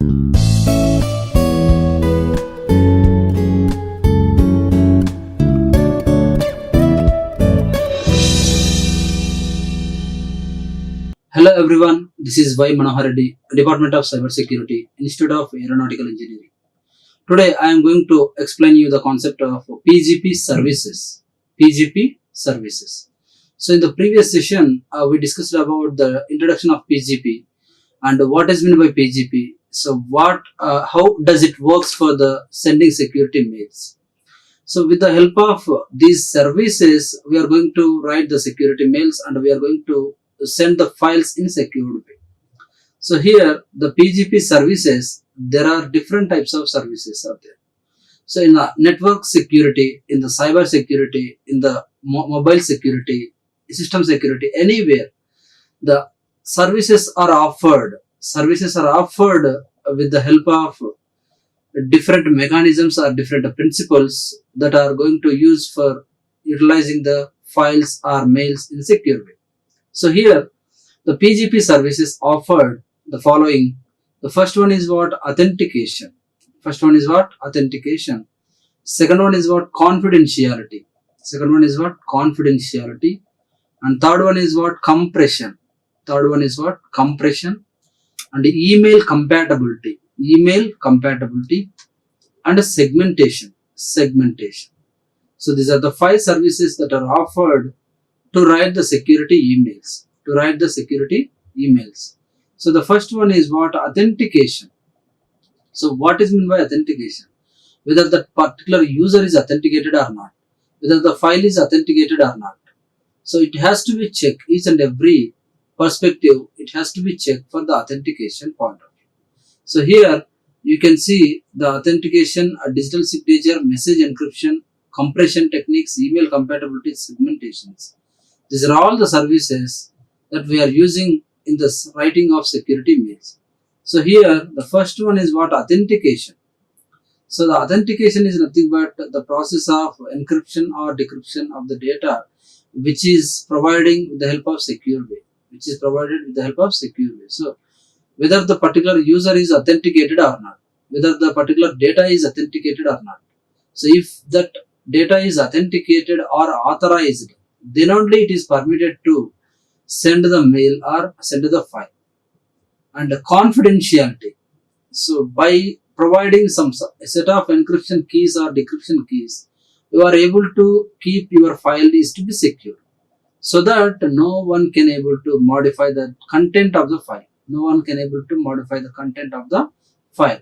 Hello everyone, this is Manohar Reddy, Department of Cybersecurity, Institute of Aeronautical Engineering. Today I am going to explain you the concept of PGP services. PGP services. So in the previous session, we discussed about the introduction of PGP and what is meant by PGP. So how does it works for the sending security mails? So with the help of these services, we are going to write the security mails and we are going to send the files in secured way. So here the PGP services, there are different types of services out there. So in the network security, in the cyber security, in the mobile security, system security, anywhere the services are offered. Services are offered with the help of different mechanisms or different principles that are going to use for utilizing the files or mails in secure way. So here the PGP services offered the following. The first one is what? Authentication. First one is what? Authentication. Second one is what? Confidentiality. Second one is what? Confidentiality. And third one is what? Compression. Third one is what? Compression. And email compatibility. Email compatibility. And segmentation. Segmentation. So these are the 5 services that are offered to write the security emails. To write the security emails. So the first one is what? Authentication. So what is meant by authentication? Whether the particular user is authenticated or not. Whether the file is authenticated or not. So it has to be checked, each and every perspective, it has to be checked for the authentication point of view. So here you can see the authentication, a digital signature, message encryption, compression techniques, email compatibility, segmentations. These are all the services that we are using in the writing of security mails. So here the first one is what? Authentication. So the authentication is nothing but the process of encryption or decryption of the data which is providing with the help of secure way. Which is provided with the help of secure way. So whether the particular user is authenticated or not, whether the particular data is authenticated or not. So if that data is authenticated or authorized, then only it is permitted to send the mail or send the file. And confidentiality. So by providing some set of encryption keys or decryption keys, you are able to keep your file is to be secure, so that no one can able to modify the content of the file. No one can able to modify the content of the file.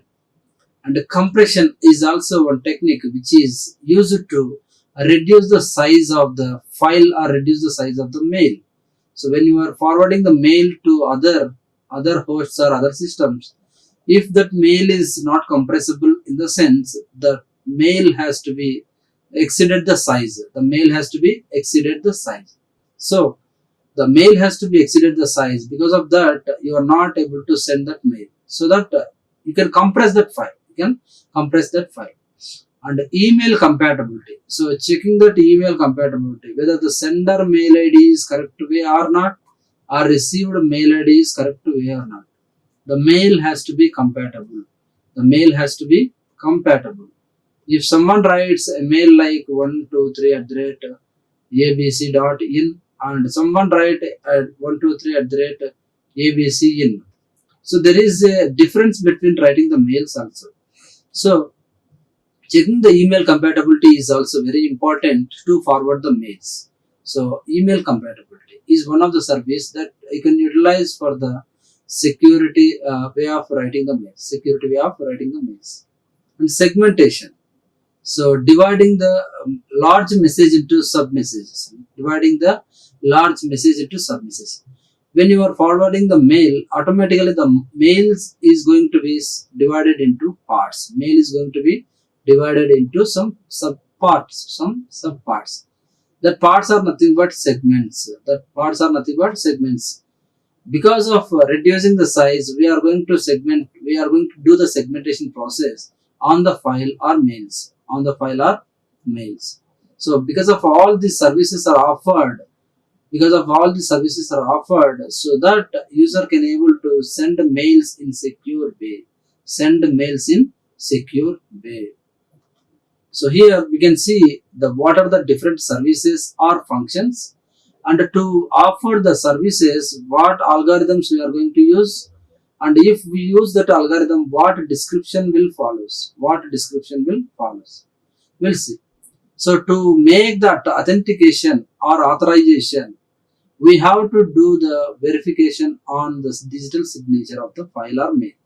And the compression is also one technique which is used to reduce the size of the file or reduce the size of the mail. So when you are forwarding the mail to other hosts or other systems, if that mail is not compressible, in the sense the mail has to be exceeded the size. The mail has to be exceeded the size. So the mail has to be exceeded the size. Because of that, you are not able to send that mail. So that you can compress that file. You can compress that file. And email compatibility. So checking that email compatibility, whether the sender mail ID is correct way or not, or received mail ID is correct way or not. The mail has to be compatible. The mail has to be compatible. If someone writes a mail like 123@abc.in and someone write at 123@abc.in, so there is a difference between writing the mails also. So checking the email compatibility is also very important to forward the mails. So email compatibility is one of the service that you can utilize for the security way of writing the mails. Security way of writing the mails. And segmentation. So dividing the large message into sub messages. Dividing the large message into sub messages. When you are forwarding the mail, automatically the mails is going to be divided into parts. Mail is going to be divided into some subparts. That parts are nothing but segments. Because of reducing the size, we are going to do the segmentation process on the file or mails. So because of all these services are offered, so that user can able to send mails in secure way. send mails in secure way. So here we can see the what are the different services or functions, and to offer the services what algorithms we are going to use, and if we use that algorithm what description will follows, we'll see. So to make that authentication or authorization, we have to do the verification on the digital signature of the file or mail.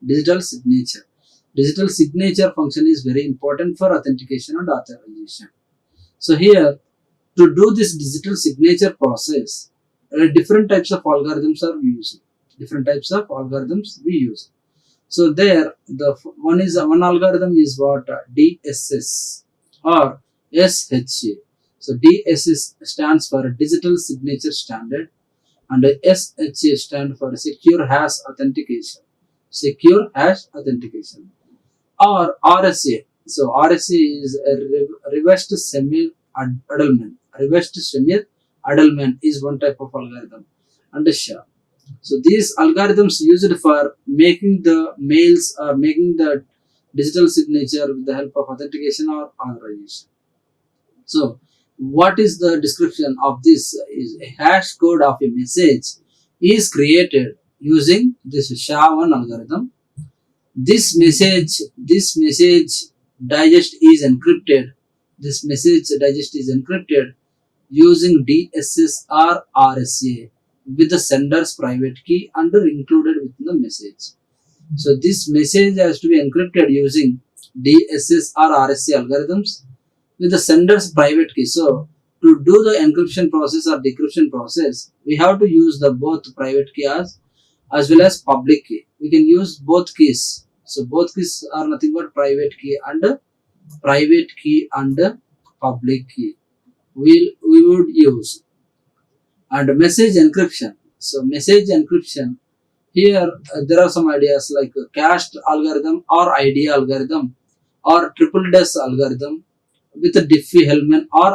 Digital signature. Digital signature function is very important for authentication and authorization. So here, to do this digital signature process, different types of algorithms are used. Different types of algorithms we use. So there, one algorithm is what DSS or SHA. So DSS stands for Digital Signature Standard, and SHA stands for Secure Hash Authentication. Secure Hash Authentication, or RSA. So RSA is a reversed semi-addlement. Reversed semi-addlement is one type of algorithm, and SHA. So these algorithms used for making the mails or making the digital signature with the help of authentication or authorization. So what is the description of this? Is a hash code of a message is created using this SHA-1 algorithm. This message digest is encrypted. This message digest is encrypted using DSS or RSA with the sender's private key and included within the message. So this message has to be encrypted using DSS or RSA algorithms with the sender's private key. So to do the encryption process or decryption process, we have to use the both private key as well as public key. We can use both keys. So both keys are nothing but private key and public key. We would use. And message encryption. So message encryption, here there are some ideas like cached algorithm or IDA algorithm or triple dash algorithm with a Diffie-Hellman or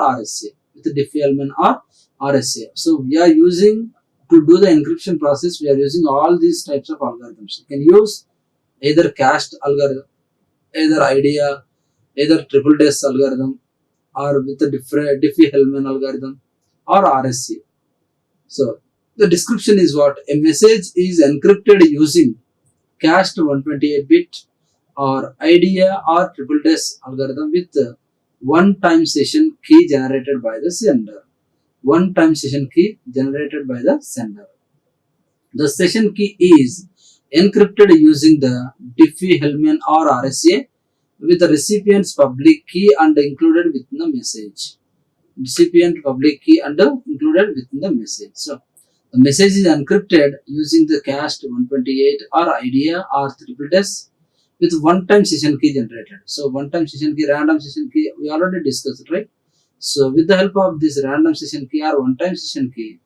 RSA. So we are using, to do the encryption process, we are using all these types of algorithms. You can use either cached algorithm, either IDEA, either triple dash algorithm, or with a Diffie-Hellman algorithm or RSA. So the description is what? A message is encrypted using cached 128-bit or IDEA or triple dash algorithm with one-time session key generated by the sender. One-time session key generated by the sender. The session key is encrypted using the Diffie-Hellman or RSA with the recipient's public key and included within the message. Recipient public key and included within the message. So the message is encrypted using the cached 128 or IDEA or triple dash with one-time session key generated. So one-time session key, random session key, we already discussed, right? So with the help of this random session key or one-time session key,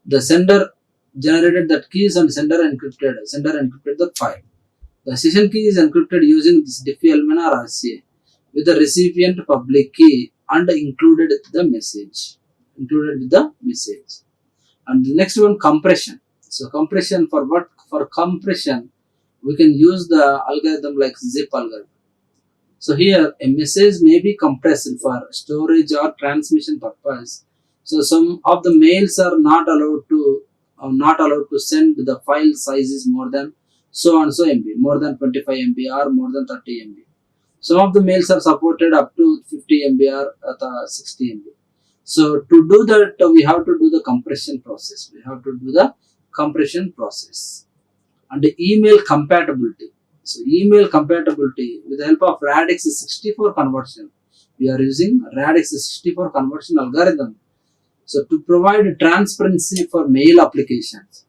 the sender generated that keys and sender encrypted the file. The session key is encrypted using this Diffie-Hellman or RSA with the recipient public key and included with the message. And the next one, compression. So compression, for what? For compression, we can use the algorithm like zip algorithm. So here a message may be compressed for storage or transmission purpose. So some of the mails are not allowed to send the file sizes more than so and so MB, more than 25 MB or more than 30 MB. Some of the mails are supported up to 50 MB or 60 MB. So to do that, we have to do the compression process. And the email compatibility. So email compatibility with the help of radix 64 conversion. We are using radix 64 conversion algorithm. So to provide transparency for mail applications.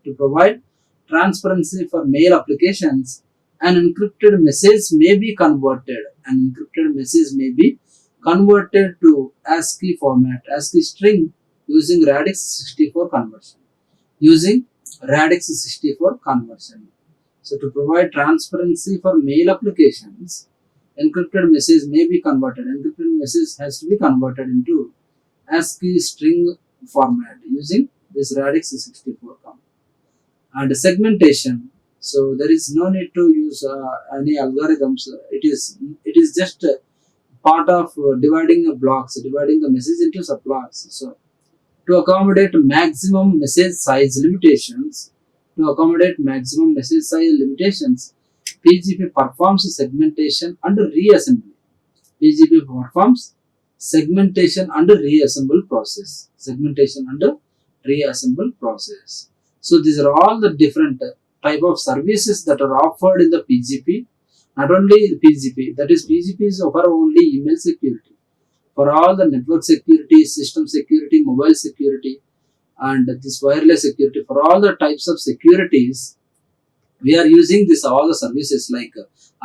An encrypted message may be converted to ASCII format, ASCII string using radix 64 conversion. So to provide transparency for mail applications, encrypted message may be converted. Encrypted message has to be converted into ASCII string format using this radix 64 command. And segmentation. So there is no need to use any algorithms. It is just part of dividing the blocks, dividing the message into subblocks. So to accommodate maximum message size limitations, PGP performs segmentation and reassembly. PGP performs segmentation and reassemble process. So these are all the different type of services that are offered in the PGP. Not only PGP, that is PGP is for only email security. For all the network security, system security, mobile security, and this wireless security, for all the types of securities, we are using this all the services like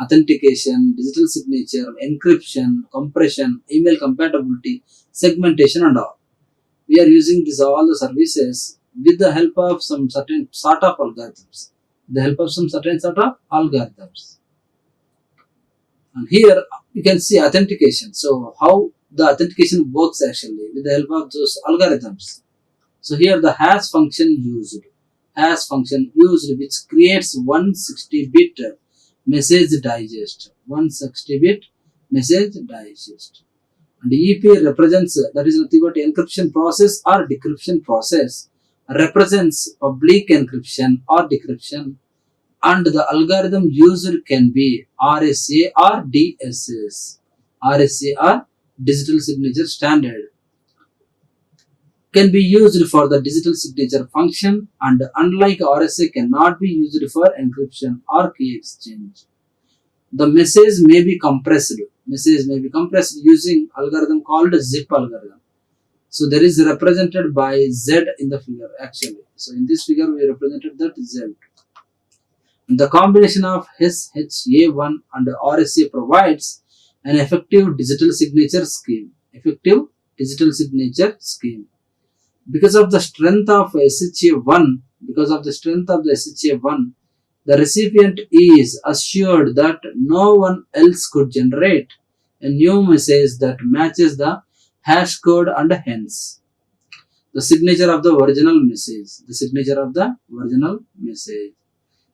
authentication, digital signature, encryption, compression, email compatibility, segmentation, and all. We are using this all the services with the help of some certain sort of algorithms. And here you can see authentication. So how the authentication works actually with the help of those algorithms. So here the hash function used, which creates 160-bit message digest. And EP represents, that is nothing but encryption process or decryption process, represents public encryption or decryption, and the algorithm used can be RSA or DSS. RSA or digital signature standard can be used for the digital signature function, and unlike RSA cannot be used for encryption or key exchange. The message may be compressed using algorithm called zip algorithm. So there is represented by Z in the figure actually. So in this figure we represented that Z. The combination of SHA1 and RSA provides an effective digital signature scheme. Because of the strength of SHA1, the recipient is assured that no one else could generate a new message that matches the hash code, and hence the signature of the original message.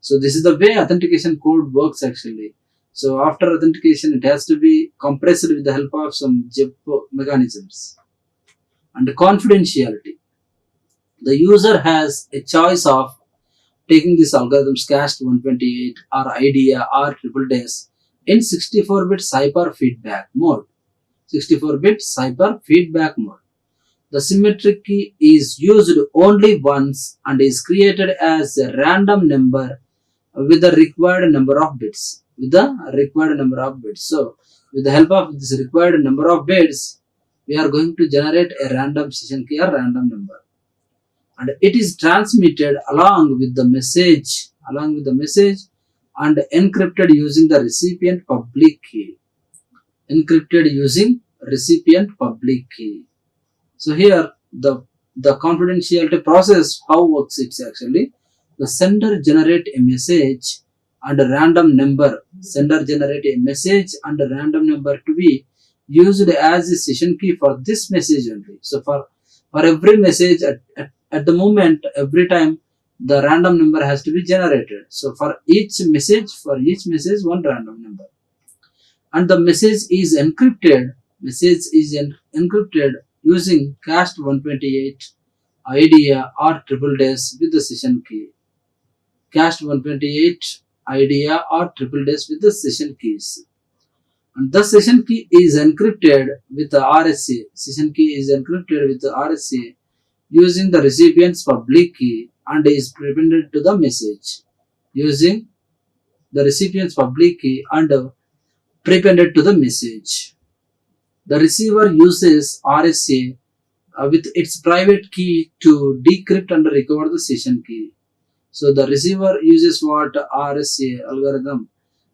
So this is the way authentication code works actually. So after authentication, it has to be compressed with the help of some zip mechanisms. And confidentiality. The user has a choice of taking this algorithm's cached 128 or IDEA or triple days in 64-bit cipher feedback mode. The symmetric key is used only once and is created as a random number with the required number of bits. So with the help of this required number of bits, we are going to generate a random session key or random number. And it is transmitted along with the message and encrypted using the recipient public key. So here the confidentiality process, how works it actually? The sender generate a message and a random number. To be used as a session key for this message only. So for every message at the moment, every time the random number has to be generated. So for each message, one random number. And the message is encrypted using cached 128 IDEA or triple days with the session key. And the session key is encrypted with the RSA. Using the recipient's public key and is prepended to the message. The receiver uses RSA with its private key to decrypt and recover the session key. So the receiver uses what? RSA algorithm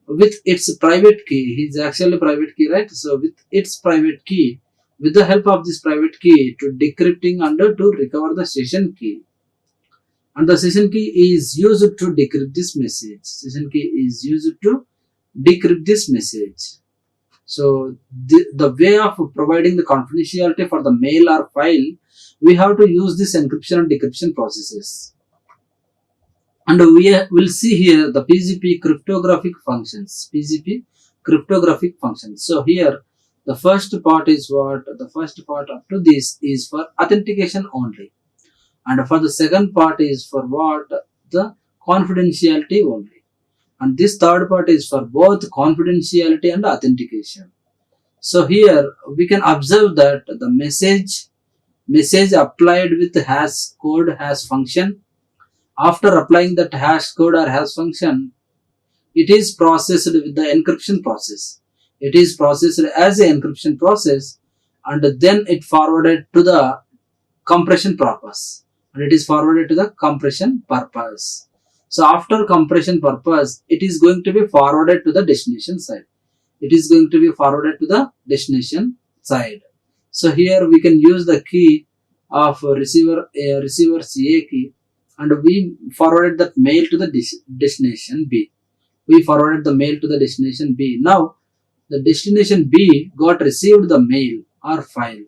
with its private key. He is actually private key, right? So with its private key, with the help of this private key to decrypting and to recover the session key. And the session key is used to decrypt this message. So the way of providing the confidentiality for the mail or file, we have to use this encryption and decryption processes. And we will see here the PGP cryptographic functions. PGP cryptographic functions. So here the first part is what? The first part up to this is for authentication only. And for the second part is for what? The confidentiality only. And this third part is for both confidentiality and authentication. So here we can observe that the message applied with hash code hash function. After applying that hash code or hash function, it is processed with the encryption process. It is processed as an encryption process, and then it forwarded to the compression purpose. And it is forwarded to the compression purpose. So after compression purpose, it is going to be forwarded to the destination side. It is going to be forwarded to the destination side. So here we can use the key of receiver CA key, and we forwarded that mail to the destination B. We forwarded the mail to the destination B. Now the destination B got received the mail or file.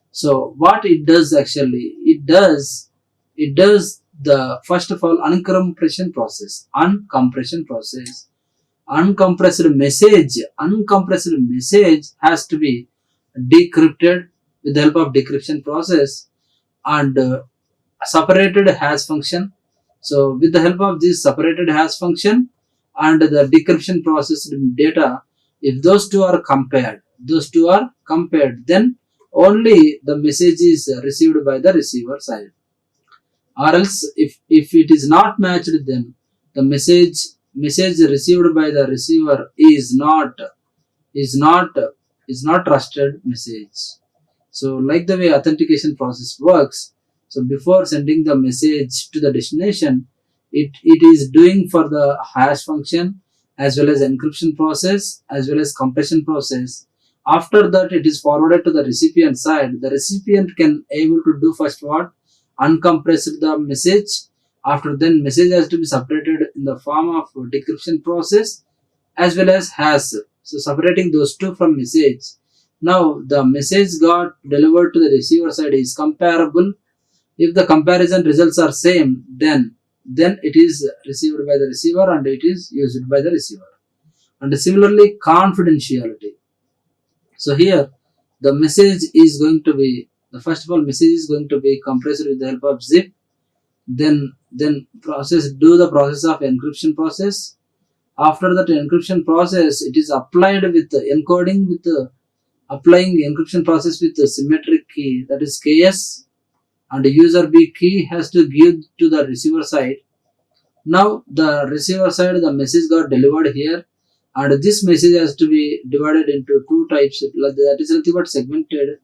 So what it does actually, it does the first of all uncompression process. Uncompressed message has to be decrypted with the help of decryption process, and separated hash function. So with the help of this separated hash function and the decryption processed data, if those two are compared, then only the message is received by the receiver side. Or else if it is not matched, then the message received by the receiver is not trusted message. So like the way authentication process works, so before sending the message to the destination, it is doing for the hash function as well as encryption process as well as compression process. After that, it is forwarded to the recipient side. The recipient can able to do first what? Uncompress the message. After then, message has to be separated in the form of decryption process as well as hash. So separating those two from message. Now the message got delivered to the receiver side is comparable. If the comparison results are same, then it is received by the receiver and it is used by the receiver. And similarly, confidentiality. So here the message is going to be, the first of all message is going to be compressed with the help of zip, then do the process of encryption process. After that encryption process, it is applied with encoding with applying encryption process with the symmetric key, that is KS, and user B key has to give to the receiver side. Now the receiver side, the message got delivered here, and this message has to be divided into two types, that is nothing but segmented.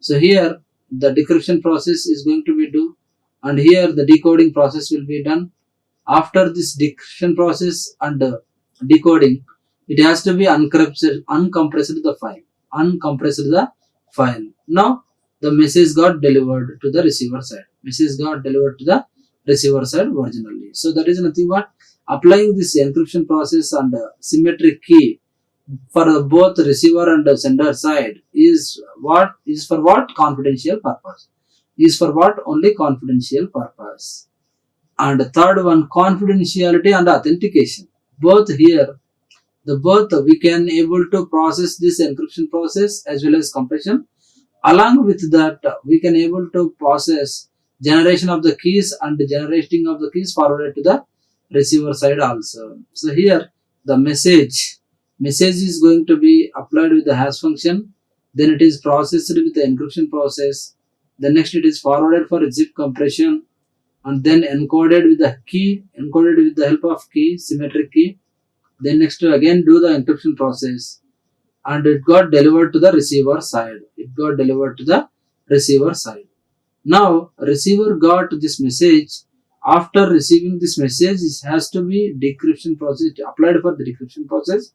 So here the decryption process is going to be done, and here the decoding process will be done. After this decryption process and decoding, it has to be uncompressed the file. Now the message got delivered to the receiver side. Originally. So that is nothing but applying this encryption process and symmetric key for both receiver and sender side is for what? Confidential purpose. Is for what? Only confidential purpose. And the third one, confidentiality and authentication. Both here, we can able to process this encryption process as well as compression. Along with that, we can able to process generation of the keys and generating of the keys forwarded to the receiver side also. So here the message is going to be applied with the hash function, then it is processed with the encryption process, then next it is forwarded for zip compression, and then encoded with the help of key, symmetric key, then next to again do the encryption process, and it got delivered to the receiver side. Now receiver got this message. After receiving this message, it has to be decryption process applied for the decryption process,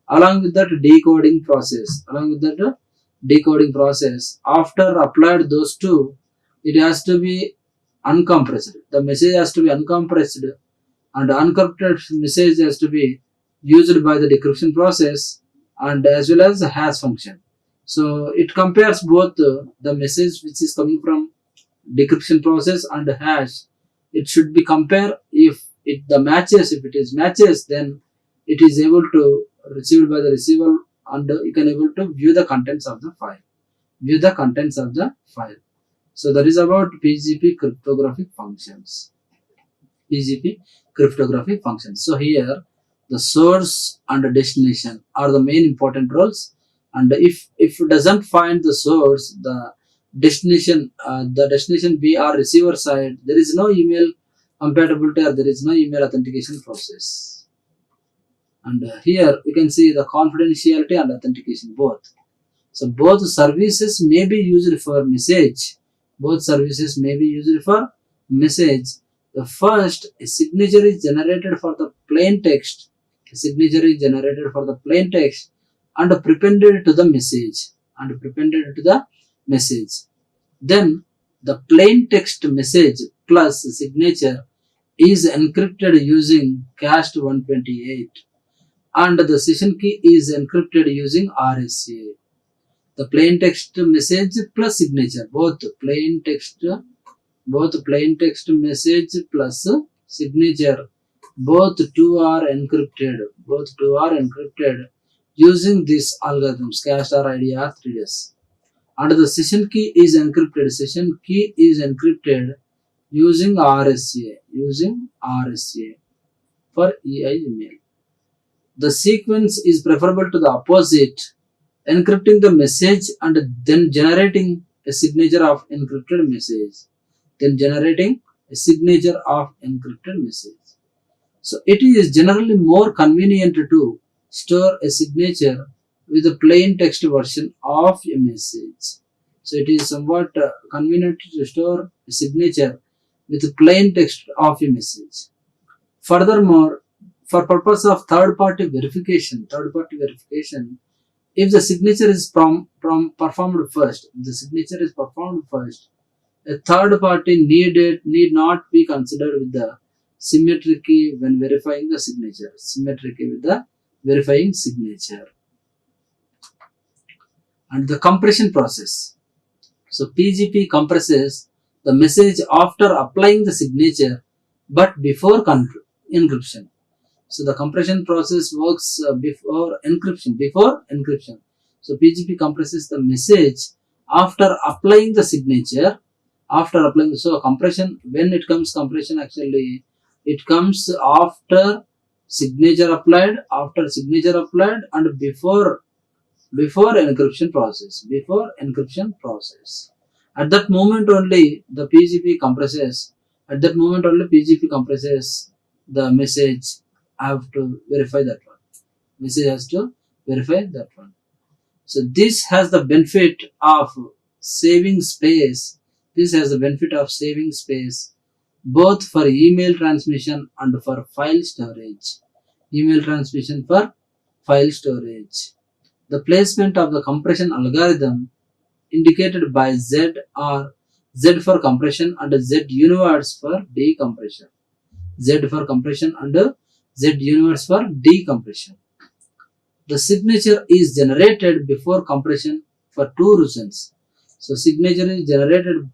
along with that decoding process. After applied those two, it has to be uncompressed. The message has to be uncompressed, and unencrypted message has to be used by the decryption process and as well as the hash function. So it compares both the message which is coming from decryption process and hash. It should be compared if if it is matches, then it is able to received by the receiver, and you can able to view the contents of the file. So that is about PGP cryptographic functions. So here the source and the destination are the main important roles, and if it doesn't find the source, the destination be our receiver side, there is no email compatibility or there is no email authentication process. And here we can see the confidentiality and authentication both. So both services may be used for message. The first, a signature is generated for the plain text. And prepended to the message. Then the plain text message plus signature is encrypted using cast 128, and the session key is encrypted using RSA. The plain text message plus signature, both plain text message plus signature, both two are encrypted using this algorithms, cast or IDR 3S. And the session key is encrypted using RSA for EI email. The sequence is preferable to the opposite, encrypting the message and then generating a signature of encrypted message. So it is generally more convenient to store a signature with a plain text version of a message. So it is somewhat convenient to store a signature with a plain text of a message. Furthermore, for purpose of third-party verification, if the signature is performed first, a third party need not be considered with the symmetry key when verifying the signature. And the compression process. So PGP compresses the message after applying the signature but before encryption. So the compression process works before encryption. So PGP compresses the message after applying the signature. So compression, when it comes compression, actually it comes after signature applied, and before encryption process. At that moment only PGP compresses the message. Have to verify that one. So this has the benefit of saving space. Both for email transmission and for file storage. The placement of the compression algorithm indicated by Z are Z for compression and Z universe for decompression. The signature is generated before compression for two reasons. So signature is generated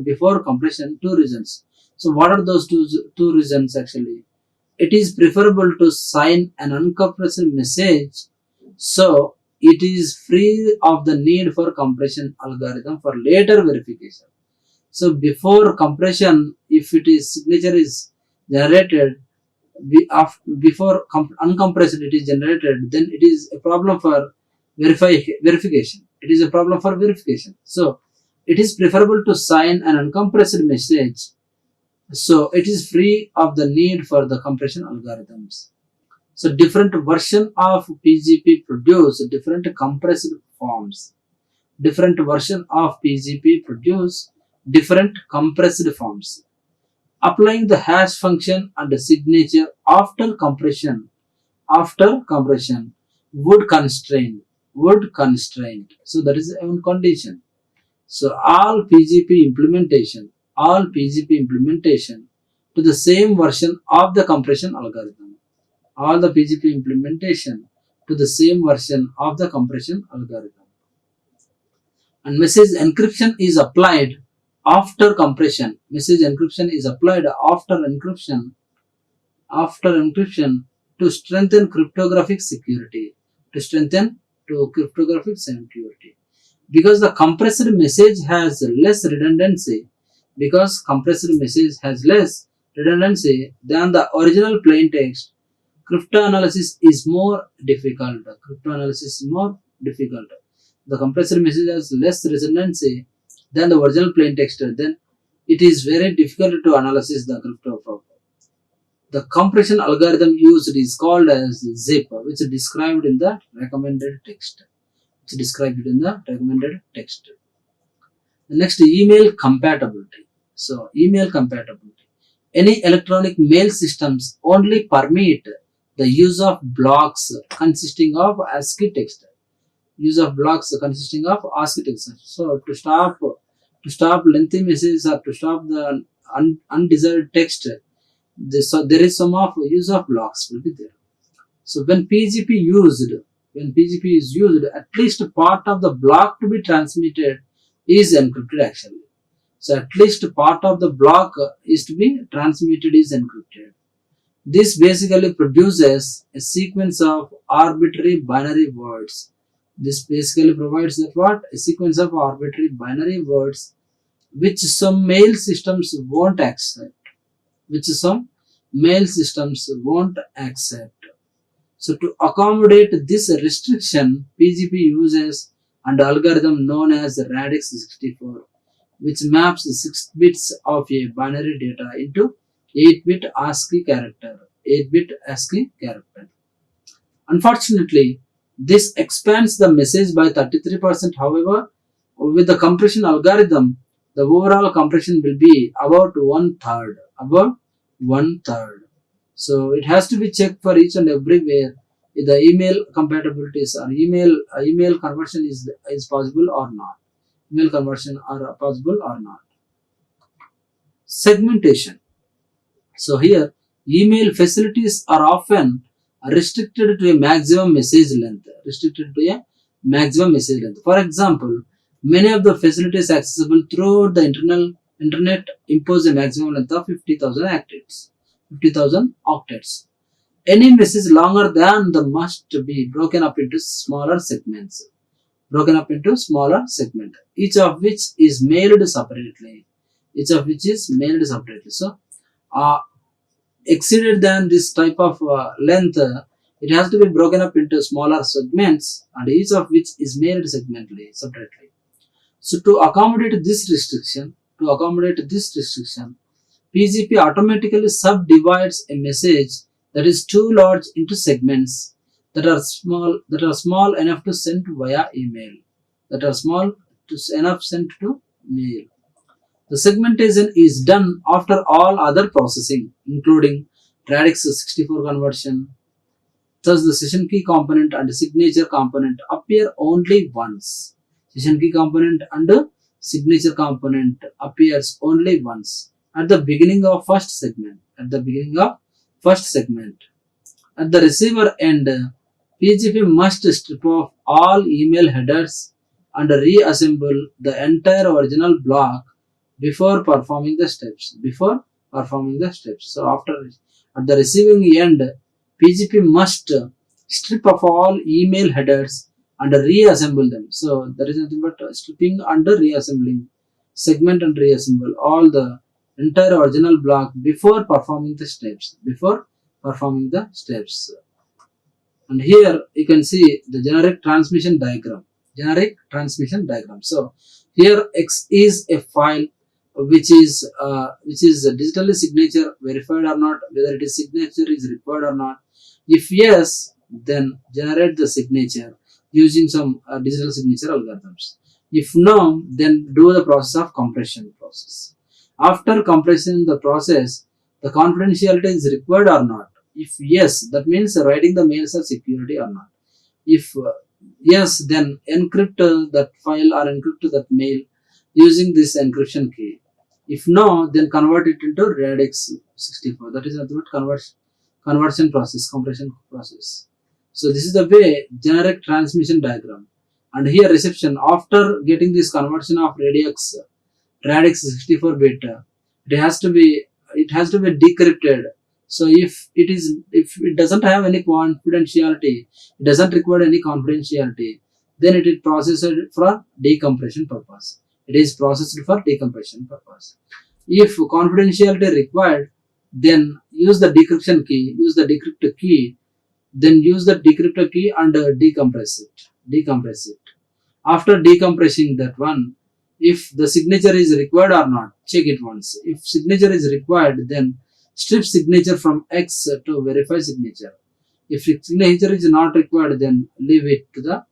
before compression, two reasons. So what are those two reasons actually? It is preferable to sign an uncompressed message, so it is free of the need for compression algorithm for later verification. So before compression, if it is signature is generated before uncompressed it is generated, then it is a problem for verification. So it is preferable to sign an uncompressed message, so it is free of the need for the compression algorithms. So different version of PGP produce different compressed forms. Applying the hash function and the signature after compression would constrain. So that is one condition. So all PGP implementation to the same version of the compression algorithm. And message encryption is applied after compression. after encryption to strengthen cryptographic security. To strengthen to cryptographic security. Because the compressed message has less redundancy. Because compressed message has less redundancy than the original plain text, cryptanalysis is more difficult. Cryptanalysis is more difficult. The compressed message has less redundancy than the original plain text. Then it is very difficult to analyze the crypto problem. The compression algorithm used is called as zip, which is described in the recommended text. It's described in the recommended text. The next, email compatibility. So, email compatibility. Any electronic mail systems only permit the use of blocks consisting of ASCII text. Use of blocks consisting of ASCII text. So, to stop lengthy messages or to stop the undesired text, so there is some of use of blocks will be there. So when PGP is used, at least part of the block to be transmitted is encrypted actually. So at least part of the block is to be transmitted is encrypted. This basically produces a sequence of arbitrary binary words. This basically provides that what? A sequence of arbitrary binary words which some mail systems won't accept. Which some mail systems won't accept. So to accommodate this restriction, PGP uses an algorithm known as Radix 64, which maps 6 bits of a binary data into 8-bit ASCII character. 8-bit ASCII character. Unfortunately, this expands the message by 33%. However, with the compression algorithm, the overall compression will be about one third. About one third. So it has to be checked for each and everywhere if the email compatibilities or email conversion is possible or not. Email conversion are possible or not. Segmentation. So here, email facilities are often restricted to a maximum message length. Restricted to a maximum message length. For example, many of the facilities accessible through the internet impose a maximum length of 50,000 octets. 50,000 octets. Any message longer than the must be broken up into smaller segments. Broken up into smaller segments, each of which is mailed separately. Each of which is mailed separately. So, exceeded than this type of length, it has to be broken up into smaller segments, and each of which is mailed separately. So, to accommodate this restriction, PGP automatically subdivides a message that is too large into segments that are small enough to send via email. Enough sent to mail. The segmentation is done after all other processing, including Radix 64 conversion. Thus, the session key component and signature component appear only once. Session key component and signature component appears only once at the beginning of first segment. At the receiver end, PGP must strip off all email headers and reassemble the entire original block before performing the steps. So at the receiving end, PGP must strip off all email headers and reassemble them. So there is nothing but stripping and reassembling, segment and reassemble all the entire original block before performing the steps. And here you can see the generic transmission diagram. So here X is a file which is digitally signature verified or not, whether it is signature is required or not. If yes, then generate the signature using some digital signature algorithms. If no, then do the process of compression process. After compression the process, the confidentiality is required or not. If yes, that means writing the mails are security or not. If yes, then encrypt that file or encrypt that mail using this encryption key. If no, then convert it into Radix 64. That is nothing but conversion process, compression process. So this is the way generic transmission diagram. And here reception, after getting this conversion of Radix 64 bit, it has to be decrypted So if it doesn't have any confidentiality, it doesn't require any confidentiality, then it is processed for decompression purpose. It is processed for decompression purpose. If confidentiality required, then use the decryption key, use the decrypt key, then use the decryptor key and decompress it. Decompress it. After decompressing that one, if the signature is required or not, check it once. If signature is required, then strip signature from X to verify signature. If signature is not required, then leave it to the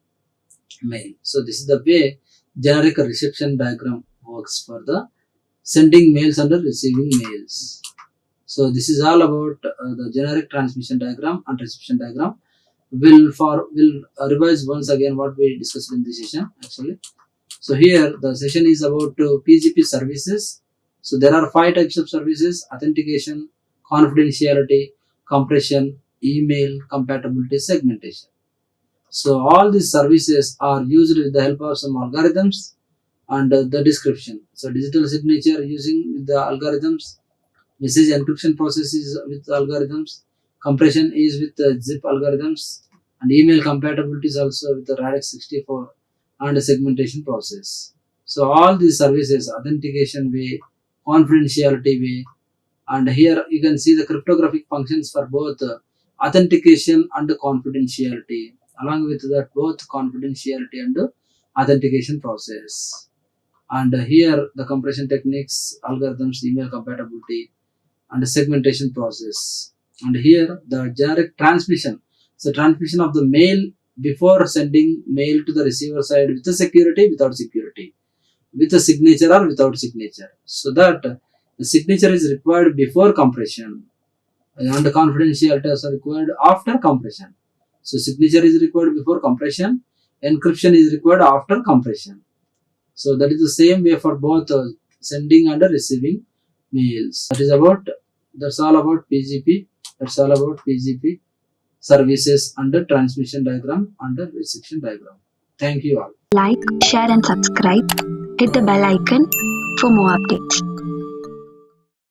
mail. So this is the way generic reception diagram works for the sending mails and receiving mails. So this is all about the generic transmission diagram and reception diagram. We'll revise once again what we discussed in this session actually. So here the session is about PGP services. So there are 5 types of services: authentication, confidentiality, compression, email, compatibility, segmentation. So all these services are used with the help of some algorithms and the description. So digital signature using with the algorithms, message encryption process is with algorithms, compression is with zip algorithms, and email compatibility is also with the Radix 64 and segmentation process. So all these services, authentication way, confidentiality way, and here you can see the cryptographic functions for both authentication and confidentiality. Along with that, both confidentiality and authentication process. And here the compression techniques, algorithms, email compatibility, and segmentation process. And here the generic transmission. So transmission of the mail before sending mail to the receiver side with the security, without security, with a signature or without signature. So that the signature is required before compression and the confidentiality is required after compression. So signature is required before compression, encryption is required after compression. So that is the same way for both sending and receiving mails. That's all about PGP. That's all about PGP services under transmission diagram under reception diagram. Thank you all. Like, share and subscribe. Hit the bell icon for more updates.